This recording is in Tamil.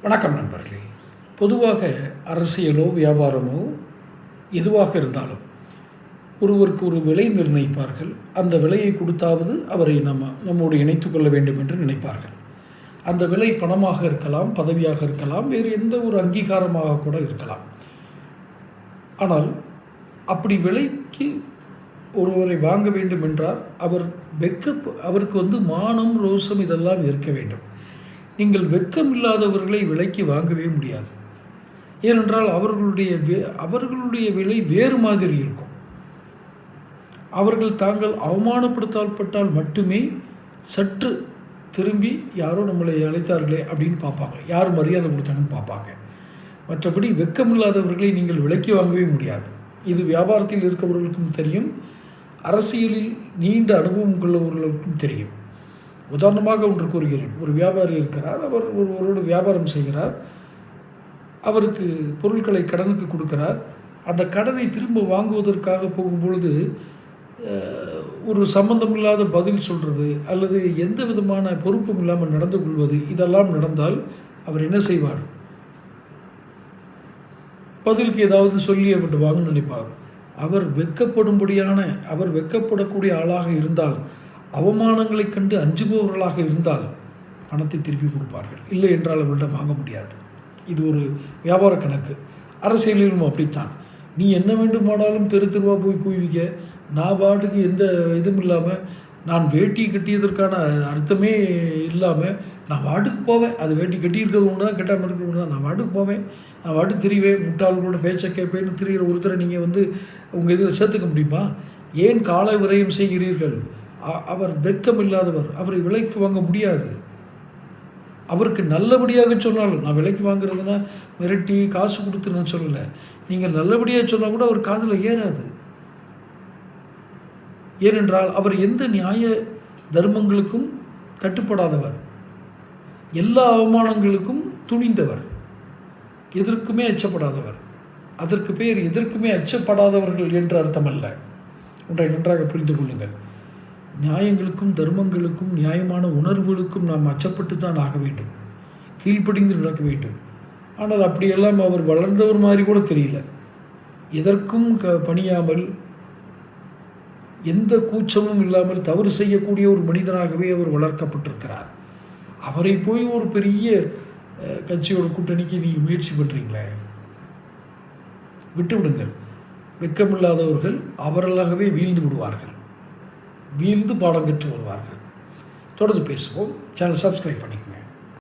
வணக்கம் நண்பர்களே. பொதுவாக அரசியலோ வியாபாரமோ எதுவாக இருந்தாலும் ஒருவருக்கு ஒரு விலை நிர்ணயிப்பார்கள். அந்த விலையை கொடுத்தாவது அவரை நம்மோடு இணைத்து கொள்ள வேண்டும் என்று நினைப்பார்கள். அந்த விலை பணமாக இருக்கலாம், பதவியாக இருக்கலாம், வேறு எந்த ஒரு அங்கீகாரமாக கூட இருக்கலாம். ஆனால் அப்படி விலைக்கு ஒருவரை வாங்க வேண்டும் என்றால் அவருக்கு மானம், ரோசம் இதெல்லாம் இருக்க வேண்டும். நீங்கள் வெட்கம் இல்லாதவர்களை விலைக்கு வாங்கவே முடியாது. ஏனென்றால் அவர்களுடைய விலை வேறு மாதிரி இருக்கும். அவர்கள் தாங்கள் அவமானப்படுத்தப்பட்டால் மட்டுமே சற்று திரும்பி யாரோ நம்மளை அழைத்தார்களே அப்படின்னு பார்ப்பாங்க, யார் மரியாதை கொடுத்தாங்கன்னு பார்ப்பாங்க. மற்றபடி வெட்கமில்லாதவர்களை நீங்கள் விலைக்கு வாங்கவே முடியாது. இது வியாபாரத்தில் இருக்கவர்களுக்கும் தெரியும், அரசியலில் நீண்ட அனுபவம் கொள்ளவர்களுக்கும் தெரியும். உதாரணமாக ஒன்று கூறுகிறேன். ஒரு வியாபாரி இருக்கிறார். அவர் ஒருவரோடு வியாபாரம் செய்கிறார். அவருக்கு பொருட்களை கடனுக்கு கொடுக்கிறார். அந்த கடனை திரும்ப வாங்குவதற்காக போகும்பொழுது ஒரு சம்பந்தமில்லாத பதில் சொல்கிறது அல்லது எந்த விதமான பொறுப்பும் இல்லாமல் நடந்து கொள்வது, இதெல்லாம் நடந்தால் அவர் என்ன செய்வார்? பதிலுக்கு ஏதாவது சொல்லி அவர்கிட்ட வாங்கன்னு நினைப்பார். அவர் வெட்கப்படக்கூடிய ஆளாக இருந்தால், அவமானங்களைக் கண்டு அஞ்சுபவர்களாக இருந்தால் பணத்தை திருப்பி கொடுப்பார்கள். இல்லை என்றால் அவர்கள்ட்ட வாங்க முடியாது. இது ஒரு வியாபார கணக்கு. அரசியலிலும் அப்படித்தான். நீ என்ன வேண்டுமானாலும் தெருவாக போய் குவிக்க, நான் பாட்டுக்கு எந்த இதுவும் இல்லாமல், நான் வேட்டி கட்டியதற்கான அர்த்தமே இல்லாமல் நான் வாட்டுக்கு போவேன். அது வேட்டி கட்டியிருக்கிறது ஒன்று தான், கட்டாமல் இருக்கிறது ஒன்று தான். நான் வாட்டுக்கு போவேன், நான் வாட்டுக்கு திரிவேன், முட்டாள்களோட பேச்சை கேட்பேன்னு திரிகிற ஒருத்தரை நீங்கள் உங்கள் இதில் சேர்த்துக்க முடியுமா? ஏன் கால விரயம் செய்கிறீர்கள்? அவர் வெட்கம் இல்லாதவர். அவரை விலைக்கு வாங்க முடியாது. அவருக்கு நல்லபடியாக சொன்னாலும், நான் விலைக்கு வாங்குறதுன்னா மிரட்டி காசு கொடுத்து நான் சொல்லலை, நீங்கள் நல்லபடியாக சொன்னால் கூட அவர் காதில் ஏறாது. ஏனென்றால் அவர் எந்த நியாய தர்மங்களுக்கும் கட்டுப்படாதவர், எல்லா அவமானங்களுக்கும் துணிந்தவர், எதற்குமே அச்சப்படாதவர். அதற்கு பேர் எதற்குமே அச்சப்படாதவர்கள் என்று அர்த்தமல்ல. ஒன்றை நன்றாக புரிந்து கொள்ளுங்கள். நியாயங்களுக்கும் தர்மங்களுக்கும் நியாயமான உணர்வுகளுக்கும் நாம் அச்சப்பட்டு தான் ஆக வேண்டும், கீழ்ப்படிந்து நடக்க வேண்டும். ஆனால் அப்படியெல்லாம் அவர் வளர்ந்தவர் மாதிரி கூட தெரியல. எதற்கும் பணியாமல், எந்த கூச்சமும் இல்லாமல் தவறு செய்யக்கூடிய ஒரு மனிதனாகவே அவர் வளர்க்கப்பட்டிருக்கிறார். அவரை போய் ஒரு பெரிய கட்சியோட கூட்டணிக்கு நீங்கள் முயற்சி பண்ணுறீங்களே, விட்டுவிடுங்கள். வெட்கமில்லாதவர்கள் அவர்களாகவே வீழ்ந்து விடுவார்கள், வீழ்ந்து பாடம் கற்று வருவார்கள். தொடர்ந்து பேசுவோம். சேனல் சப்ஸ்கிரைப் பண்ணிக்கோங்க.